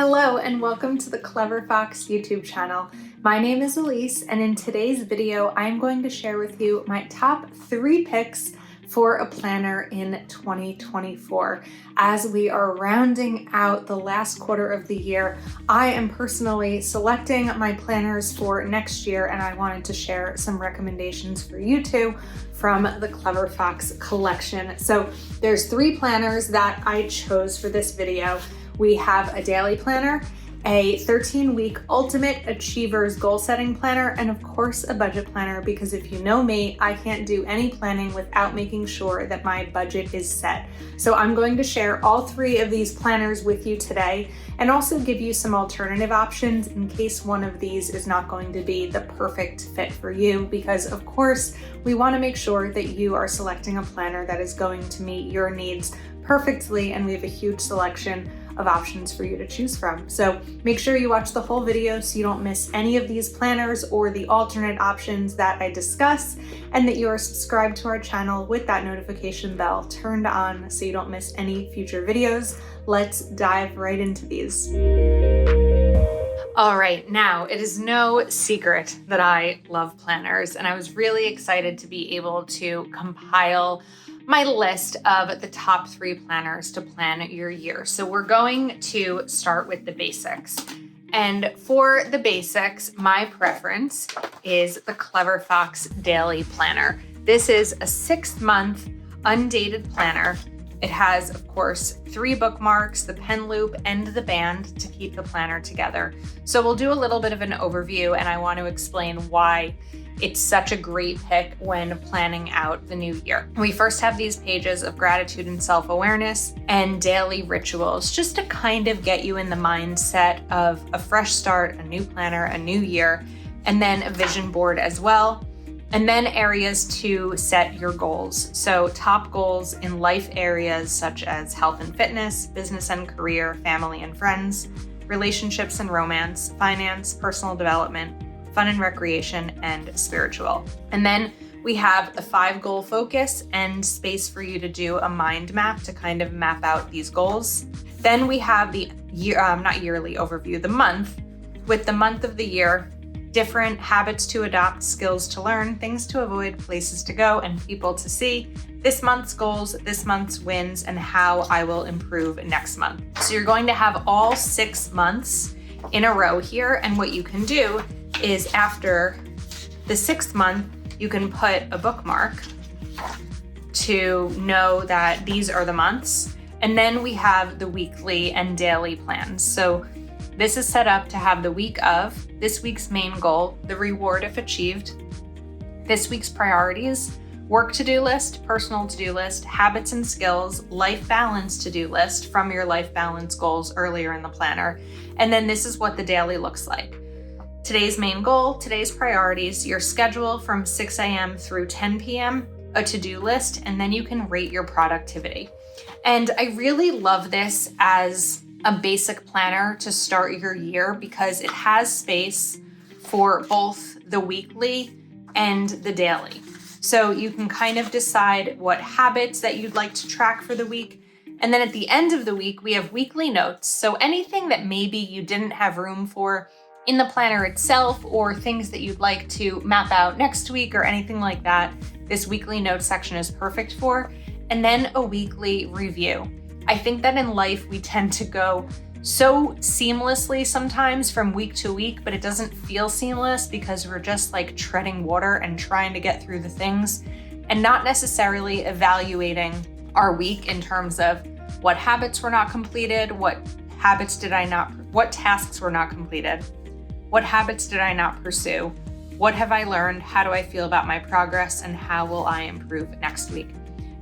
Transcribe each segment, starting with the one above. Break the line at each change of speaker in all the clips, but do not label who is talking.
Hello and welcome to the Clever Fox YouTube channel. My name is Ilysse, and in today's video I'm going to share with you my top 3 picks for a planner in 2024. As we are rounding out the last quarter of the year, I am personally selecting my planners for next year, and I wanted to share some recommendations for you too from the Clever Fox collection. So there's 3 planners that I chose for this video. We have a daily planner, a 13-week Ultimate Achievers goal setting planner, and of course a budget planner, because if you know me, I can't do any planning without making sure that my budget is set. So I'm going to share all 3 of these planners with you today and also give you some alternative options in case one of these is not going to be the perfect fit for you, because of course we want to make sure that you are selecting a planner that is going to meet your needs perfectly, and we have a huge selection of options for you to choose from. So make sure you watch the whole video so you don't miss any of these planners or the alternate options that I discuss, and that you are subscribed to our channel with that notification bell turned on so you don't miss any future videos. Let's dive right into these. All right, now it is no secret that I love planners, and I was really excited to be able to compile my list of the top 3 planners to plan your year. So we're going to start with the basics. And for the basics, my preference is the Clever Fox Daily Planner. This is a 6-month undated planner. It has, of course, 3 bookmarks, the pen loop, and the band to keep the planner together. So we'll do a little bit of an overview, and I want to explain why it's such a great pick when planning out the new year. We first have these pages of gratitude and self-awareness and daily rituals, just to kind of get you in the mindset of a fresh start, a new planner, a new year, and then a vision board as well. And then areas to set your goals. So top goals in life areas such as health and fitness, business and career, family and friends, relationships and romance, finance, personal development, fun and recreation, and spiritual. And then we have the 5 goal focus and space for you to do a mind map to kind of map out these goals. Then we have the not yearly overview, the month, with the month of the year, different habits to adopt, skills to learn, things to avoid, places to go, and people to see, this month's goals, this month's wins, and how I will improve next month. So you're going to have all 6 months in a row here, and what you can do is after the 6th month, you can put a bookmark to know that these are the months. And then we have the weekly and daily plans. So this is set up to have the week of, this week's main goal, the reward if achieved, this week's priorities, work to-do list, personal to-do list, habits and skills, life balance to-do list from your life balance goals earlier in the planner. And then this is what the daily looks like. Today's main goal, today's priorities, your schedule from 6 a.m. through 10 p.m., a to-do list, and then you can rate your productivity. And I really love this as a basic planner to start your year because it has space for both the weekly and the daily. So you can kind of decide what habits that you'd like to track for the week. And then at the end of the week, we have weekly notes. So anything that maybe you didn't have room for in the planner itself, or things that you'd like to map out next week or anything like that, this weekly notes section is perfect for. And then a weekly review. I think that in life we tend to go so seamlessly sometimes from week to week, but it doesn't feel seamless because we're just like treading water and trying to get through the things and not necessarily evaluating our week in terms of what habits were not completed, what tasks were not completed, what habits did I not pursue? What have I learned? How do I feel about my progress? And how will I improve next week?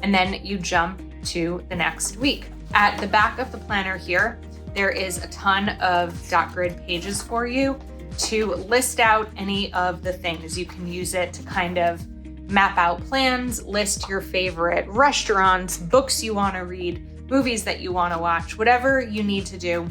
And then you jump to the next week. At the back of the planner here, there is a ton of dot grid pages for you to list out any of the things. You can use it to kind of map out plans, list your favorite restaurants, books you want to read, movies that you want to watch, whatever you need to do,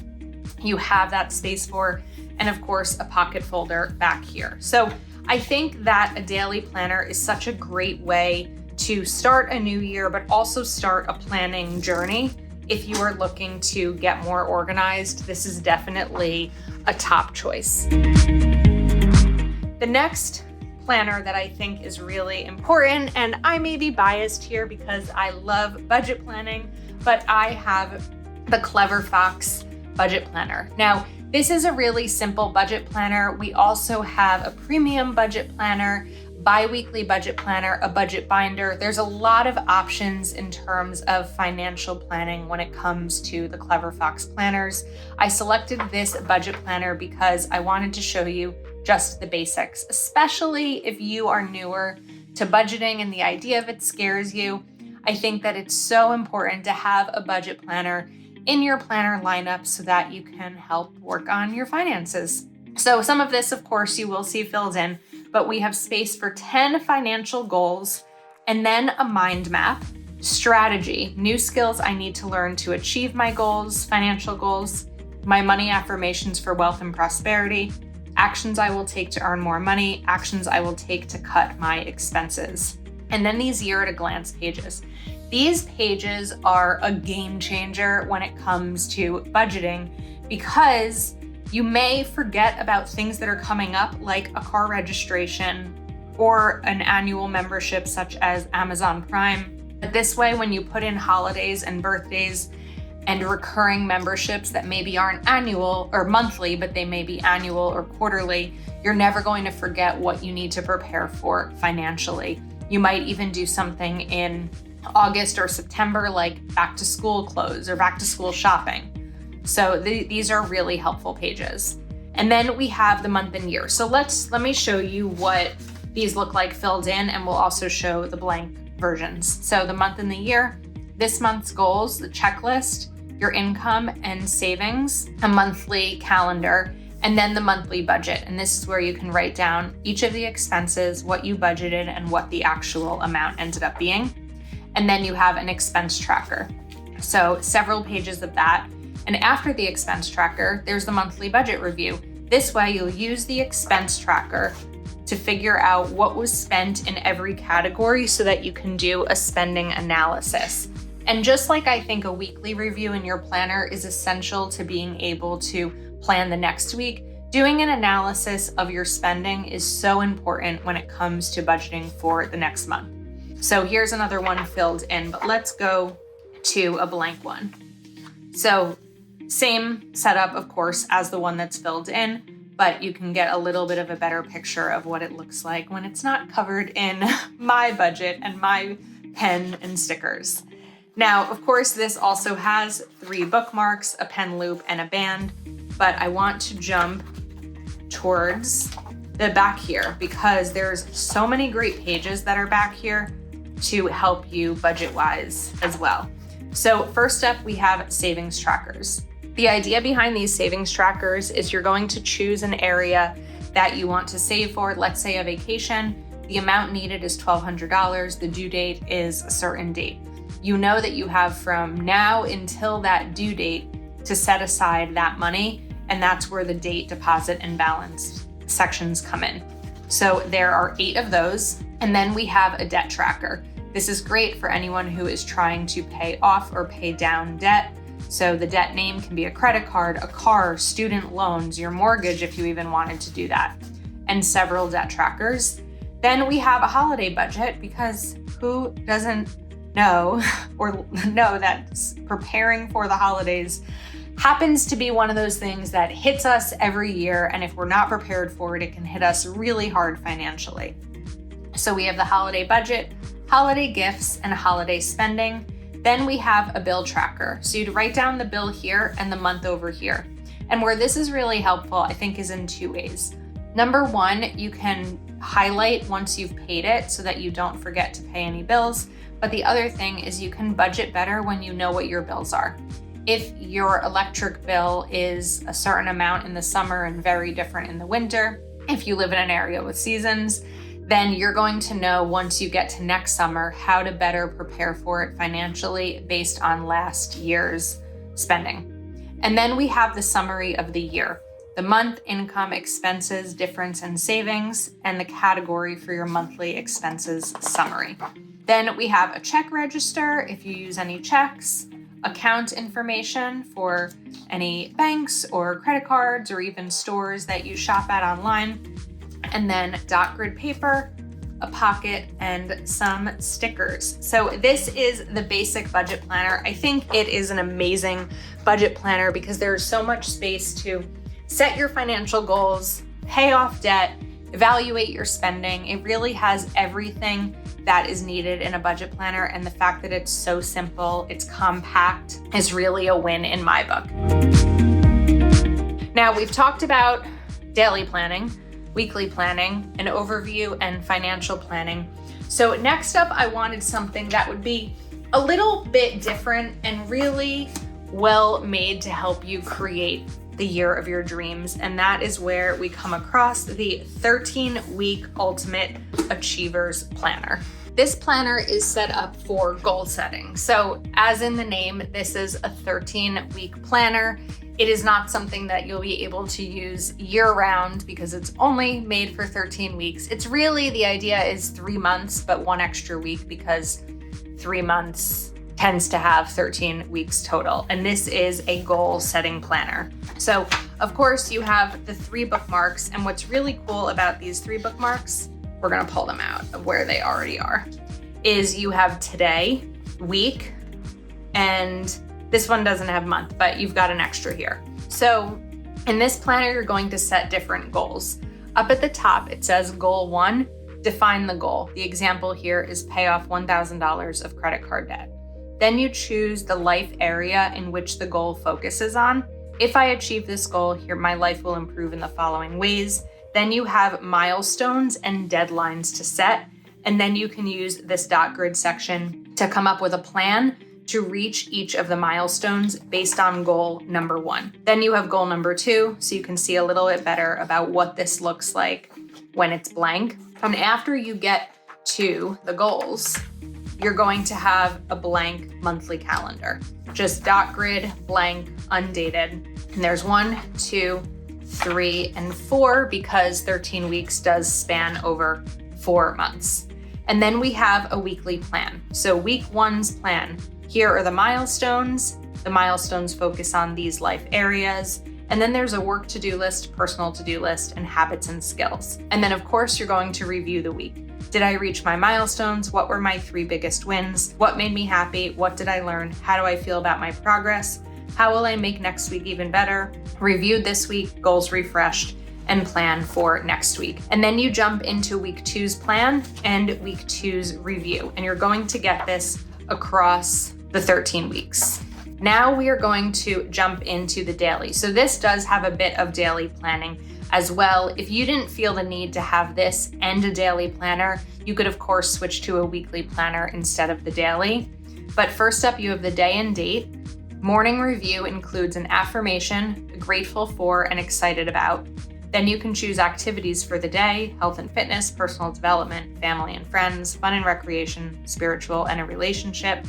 you have that space for. And of course, a pocket folder back here. So I think that a daily planner is such a great way to start a new year, but also start a planning journey if you are looking to get more organized, this is definitely a top choice. The next planner that I think is really important, and I may be biased here because I love budget planning, but I have the Clever Fox budget planner. Now, this is a really simple budget planner. We also have a premium budget planner, bi-weekly budget planner, a budget binder. There's a lot of options in terms of financial planning when it comes to the Clever Fox planners. I selected this budget planner because I wanted to show you just the basics, especially if you are newer to budgeting and the idea of it scares you. I think that it's so important to have a budget planner in your planner lineup so that you can help work on your finances. So some of this, of course, you will see filled in, but we have space for 10 financial goals and then a mind map, strategy, new skills I need to learn to achieve my goals, financial goals, my money affirmations for wealth and prosperity, actions I will take to earn more money, actions I will take to cut my expenses, and then these year at a glance pages. These pages are a game changer when it comes to budgeting because you may forget about things that are coming up, like a car registration or an annual membership such as Amazon Prime. But this way, when you put in holidays and birthdays and recurring memberships that maybe aren't annual or monthly, but they may be annual or quarterly, you're never going to forget what you need to prepare for financially. You might even do something in August or September, like back to school clothes or back to school shopping. So these are really helpful pages. And then we have the month and year. So let me show you what these look like filled in, and we'll also show the blank versions. So the month and the year, this month's goals, the checklist, your income and savings, a monthly calendar, and then the monthly budget. And this is where you can write down each of the expenses, what you budgeted, and what the actual amount ended up being. And then you have an expense tracker. So several pages of that. And after the expense tracker, there's the monthly budget review. This way you'll use the expense tracker to figure out what was spent in every category so that you can do a spending analysis. And just like I think a weekly review in your planner is essential to being able to plan the next week, doing an analysis of your spending is so important when it comes to budgeting for the next month. So here's another one filled in, but let's go to a blank one. So same setup, of course, as the one that's filled in, but you can get a little bit of a better picture of what it looks like when it's not covered in my budget and my pen and stickers. Now, of course, this also has 3 bookmarks, a pen loop, and a band, but I want to jump towards the back here because there's so many great pages that are back here to help you budget-wise as well. So first up, we have savings trackers. The idea behind these savings trackers is you're going to choose an area that you want to save for, let's say a vacation. The amount needed is $1,200. The due date is a certain date. You know that you have from now until that due date to set aside that money, and that's where the date, deposit, and balance sections come in. So there are 8 of those. And then we have a debt tracker. This is great for anyone who is trying to pay off or pay down debt. So the debt name can be a credit card, a car, student loans, your mortgage if you even wanted to do that, and several debt trackers. Then we have a holiday budget because who doesn't know or know that preparing for the holidays happens to be one of those things that hits us every year. And if we're not prepared for it, it can hit us really hard financially. So we have the holiday budget, holiday gifts, and holiday spending. Then we have a bill tracker. So you'd write down the bill here and the month over here. And where this is really helpful, I think, is in 2 ways. Number 1, you can highlight once you've paid it so that you don't forget to pay any bills. But the other thing is you can budget better when you know what your bills are. If your electric bill is a certain amount in the summer and very different in the winter, if you live in an area with seasons, then you're going to know once you get to next summer how to better prepare for it financially based on last year's spending. And then we have the summary of the year, the month, income, expenses, difference, and savings, and the category for your monthly expenses summary. Then we have a check register if you use any checks, account information for any banks or credit cards or even stores that you shop at online, and then dot grid paper, a pocket, and some stickers. So this is the basic budget planner. I think it is an amazing budget planner because there's so much space to set your financial goals, pay off debt, evaluate your spending. It really has everything that is needed in a budget planner, and the fact that it's so simple, it's compact, is really a win in my book. Now, we've talked about daily planning, weekly planning, an overview, and financial planning. So next up, I wanted something that would be a little bit different and really well made to help you create the year of your dreams. And that is where we come across the 13-week Ultimate Achievers Planner. This planner is set up for goal setting. So as in the name, this is a 13-week planner. It is not something that you'll be able to use year-round because it's only made for 13 weeks. It's really, the idea is 3 months, but 1 extra week because 3 months tends to have 13 weeks total. And this is a goal-setting planner. So of course you have the 3 bookmarks, and what's really cool about these 3 bookmarks, we're gonna pull them out of where they already are, is you have today, week, and this one doesn't have month, but you've got an extra here. So in this planner, you're going to set different goals. Up at the top, it says goal 1, define the goal. The example here is pay off $1,000 of credit card debt. Then you choose the life area in which the goal focuses on. If I achieve this goal, here my life will improve in the following ways. Then you have milestones and deadlines to set. And then you can use this dot grid section to come up with a plan to reach each of the milestones based on goal number 1. Then you have goal number 2, so you can see a little bit better about what this looks like when it's blank. And after you get to the goals, you're going to have a blank monthly calendar. Just dot grid, blank, undated. And there's 1, 2, 3, and 4 because 13 weeks does span over 4 months. And then we have a weekly plan. So week 1's plan. Here are the milestones. The milestones focus on these life areas. And then there's a work to-do list, personal to-do list, and habits and skills. And then of course, you're going to review the week. Did I reach my milestones? What were my 3 biggest wins? What made me happy? What did I learn? How do I feel about my progress? How will I make next week even better? Reviewed this week, goals refreshed, and plan for next week. And then you jump into week 2's plan and week 2's review. And you're going to get this across the 13 weeks. Now we are going to jump into the daily. So this does have a bit of daily planning as well. If you didn't feel the need to have this and a daily planner, you could of course switch to a weekly planner instead of the daily. But first up, you have the day and date. Morning review includes an affirmation, grateful for and excited about. Then you can choose activities for the day, health and fitness, personal development, family and friends, fun and recreation, spiritual and a relationship.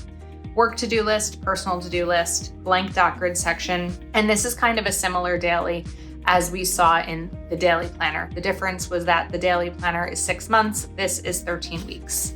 Work to-do list, personal to-do list, blank dot grid section. And this is kind of a similar daily as we saw in the daily planner. The difference was that the daily planner is 6 months, this is 13 weeks.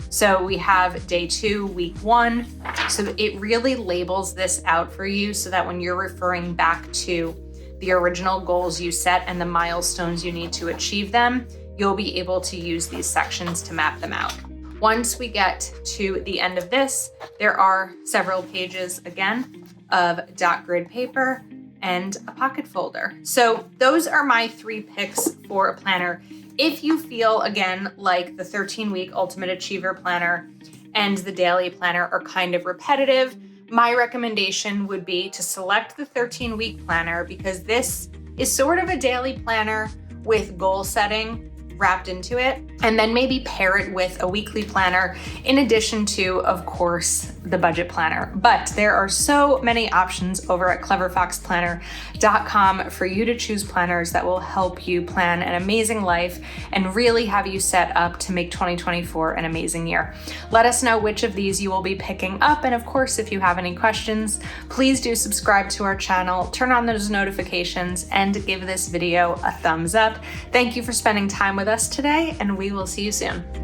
So we have day 2, week 1. So it really labels this out for you so that when you're referring back to the original goals you set and the milestones you need to achieve them, you'll be able to use these sections to map them out. Once we get to the end of this, there are several pages again of dot grid paper and a pocket folder. So those are my 3 picks for a planner. If you feel, again, like the 13-week Ultimate Achiever Planner and the daily planner are kind of repetitive, my recommendation would be to select the 13-week planner because this is sort of a daily planner with goal setting wrapped into it, and then maybe pair it with a weekly planner in addition to, of course, the budget planner. But there are so many options over at cleverfoxplanner.com for you to choose planners that will help you plan an amazing life and really have you set up to make 2024 an amazing year. Let us know which of these you will be picking up. And of course, if you have any questions, please do subscribe to our channel, turn on those notifications, and give this video a thumbs up. Thank you for spending time with us today, and we will see you soon.